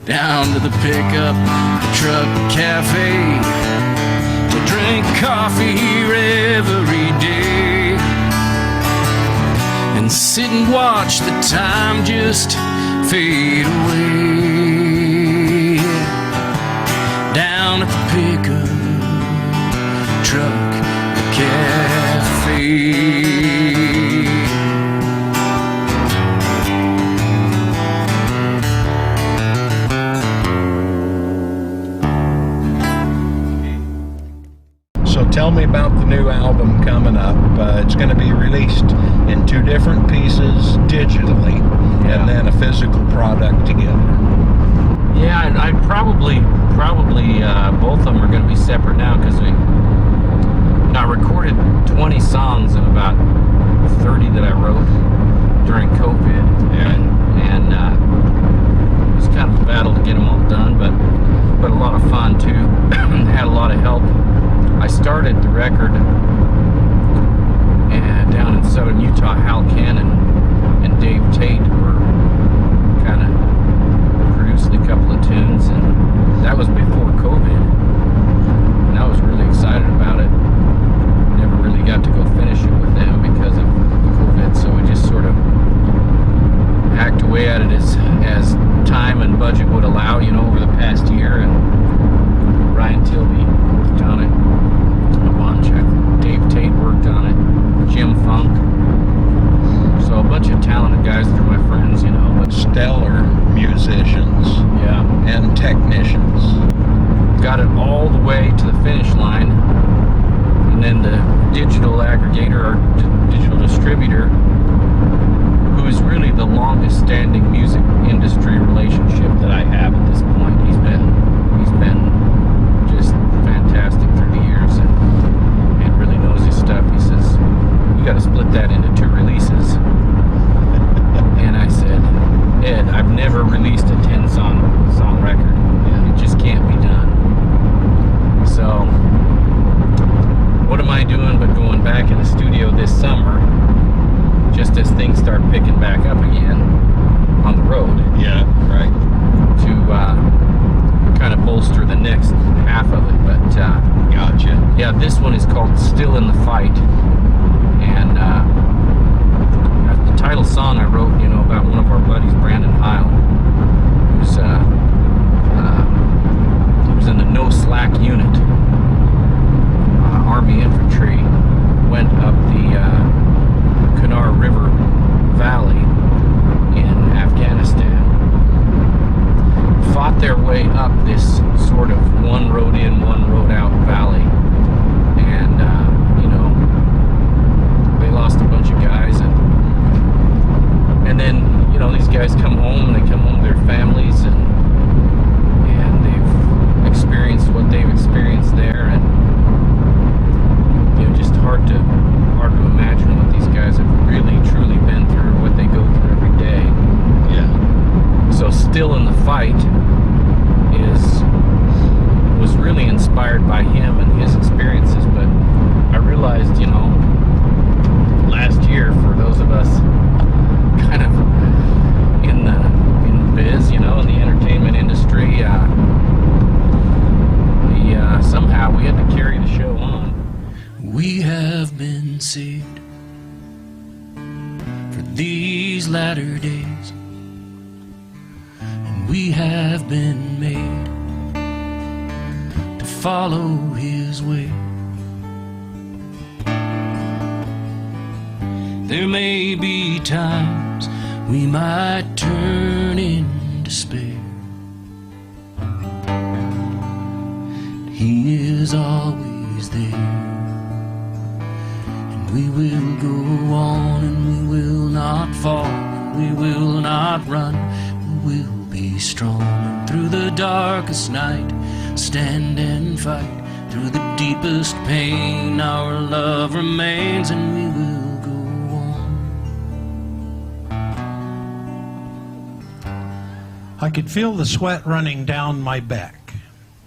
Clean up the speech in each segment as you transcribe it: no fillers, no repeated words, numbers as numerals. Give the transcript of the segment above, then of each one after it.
down to the pickup truck cafe to drink coffee here every day and sit and watch the time just fade away. Down at the pickup truck cafe. So tell me about the new album coming up. It's going to be released in 2 different pieces digitally, and then a physical product together. Yeah, I'd probably both of them are going to be separate now, because I recorded 20 songs of about 30 that I wrote during COVID, and it was kind of a battle to get them all done, but a lot of fun too. Had a lot of help. I started the record down in southern Utah. Hal Cannon and Dave Tate were kind of producing a couple of tunes, and that was before COVID, and I was really excited about it. Never really got to go finish it with them because of COVID, so we just sort of hacked away at it as time and budget would allow, over the past year. And Ryan Tilby worked on it a bunch. Dave Tate worked on it. Jim Funk. So a bunch of talented guys that are my friends, but Stellar musicians, and technicians. Got it all the way to the finish line, and then the digital aggregator or digital distributor, who is really the longest standing music industry relationship that I have at this point. He's been just fantastic through the years, and really knows his stuff. He says, you got to split that into 2 releases. And I said, Ed, I've never released a 10 song record. It just can't be done. So what am I doing but going back in the studio this summer, just as things start picking back up again on the road. Yeah, right. To kind of bolster the next half of it. But gotcha. Yeah, this one is called Still in the Fight. And the title song I wrote, about one of our buddies, Brandon Heil, who's he was in the No Slack unit, Army Infantry, went up the Kunar River Valley in Afghanistan, fought their way up this sort of one road in, one road out valley, and they lost a bunch of guys, and then these guys come home, and they come home to their families, and they've experienced what they've experienced there, and just hard to imagine what these guys have really truly been through, what they go through every day. Yeah. So Still in the Fight was really inspired by him and his experiences, but I realized, last year, for those of us kind of in the biz, in the entertainment industry, somehow we had to carry the show on. We have been saved for these latter days, and we have been made to follow His way. There may be times we might turn in despair. He is always there. We will go on, and we will not fall, we will not run, we will be strong. And through the darkest night, stand and fight. Through the deepest pain, our love remains, and we will go on. I could feel the sweat running down my back,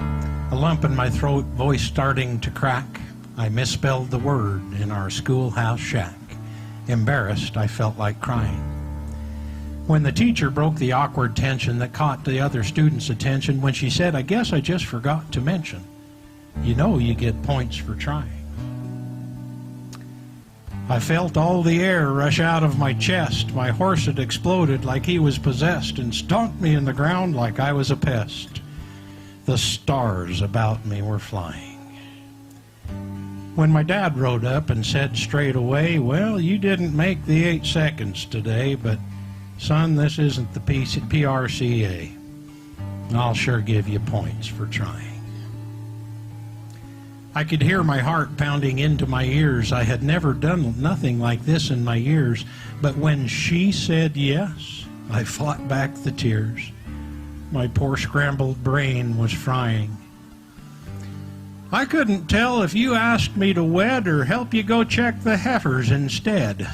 a lump in my throat, voice starting to crack. I misspelled the word in our schoolhouse shack. Embarrassed, I felt like crying. When the teacher broke the awkward tension that caught the other students' attention when she said, "I guess I just forgot to mention, you know you get points for trying." I felt all the air rush out of my chest. My horse had exploded like he was possessed and stomped me in the ground like I was a pest. The stars about me were flying. When my dad rode up and said straight away, "Well, you didn't make the 8 seconds today, but son, this isn't the PRCA. I'll sure give you points for trying." I could hear my heart pounding into my ears. I had never done nothing like this in my years, but when she said yes, I fought back the tears. My poor scrambled brain was frying. I couldn't tell if you asked me to wed or help you go check the heifers instead.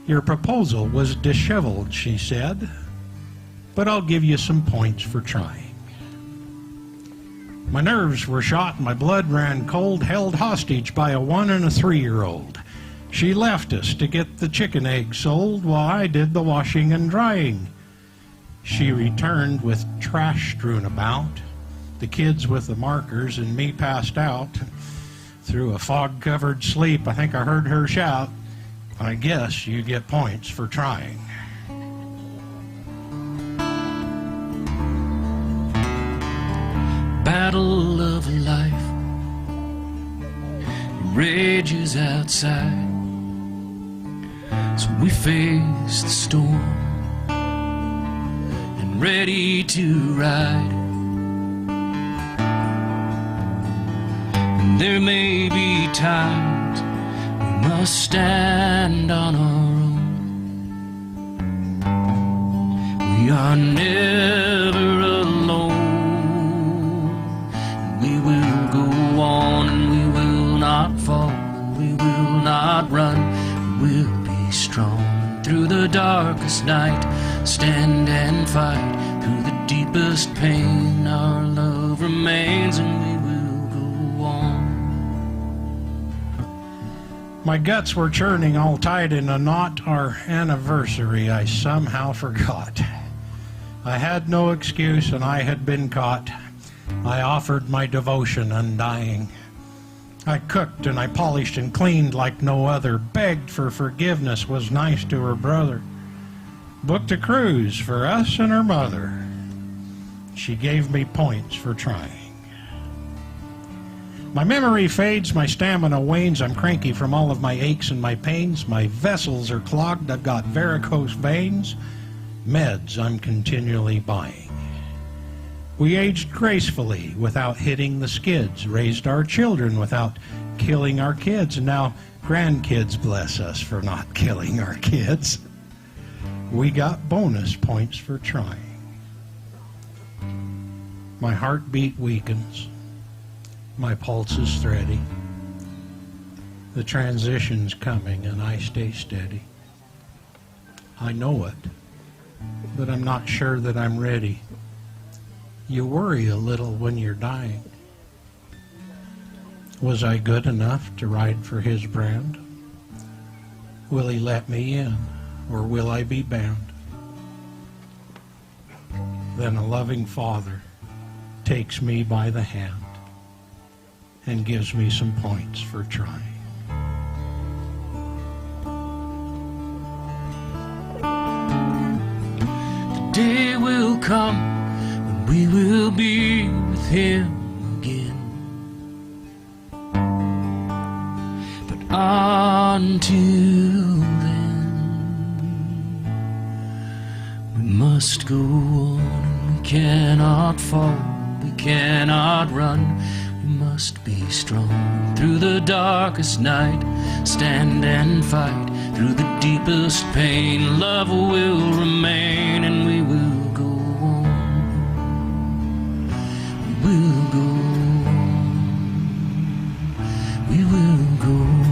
Your proposal was disheveled, she said, but I'll give you some points for trying. My nerves were shot and my blood ran cold, held hostage by a 1 and a 3-year-old. She left us to get the chicken eggs sold while I did the washing and drying. She returned with trash strewn about, the kids with the markers and me passed out. Through a fog-covered sleep, I think I heard her shout, "I guess you get points for trying." Battle of a life rages outside, so we face the storm and ready to ride. And there may be times we must stand on our own. We are never alone. We will go on and we will not fall. We will not run. We will be strong. Through the darkest night, stand and fight. Through the deepest pain, our love remains, and we will go on. My guts were churning, all tied in a knot. Our anniversary I somehow forgot. I had no excuse and I had been caught. I offered my devotion undying. I cooked and I polished and cleaned like no other, begged for forgiveness, was nice to her brother, booked a cruise for us and her mother. She gave me points for trying. My memory fades, my stamina wanes, I'm cranky from all of my aches and my pains. My vessels are clogged, I've got varicose veins. Meds I'm continually buying. We aged gracefully without hitting the skids, raised our children without killing our kids, and now grandkids bless us for not killing our kids. We got bonus points for trying. My heartbeat weakens. My pulse is steady. The transition's coming and I stay steady. I know it, but I'm not sure that I'm ready. You worry a little when you're dying. Was I good enough to ride for his brand? Will he let me in, or will I be banned? Then a loving father takes me by the hand and gives me some points for trying. The day will come when we will be with him again. But until then, we must go on. We cannot fall, we cannot run. We must be strong through the darkest night. Stand and fight through the deepest pain. Love will remain, and we will go on. We will go on. We will go on.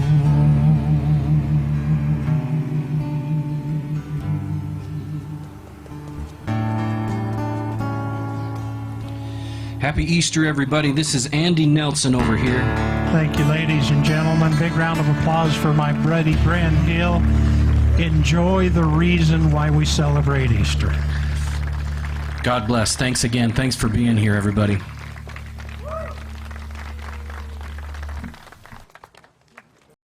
Happy Easter, everybody. This is Andy Nelson over here. Thank you, ladies and gentlemen. Big round of applause for my buddy Bren Hill. enjoy the reason why we celebrate Easter. God bless. Thanks again. Thanks for being here, everybody.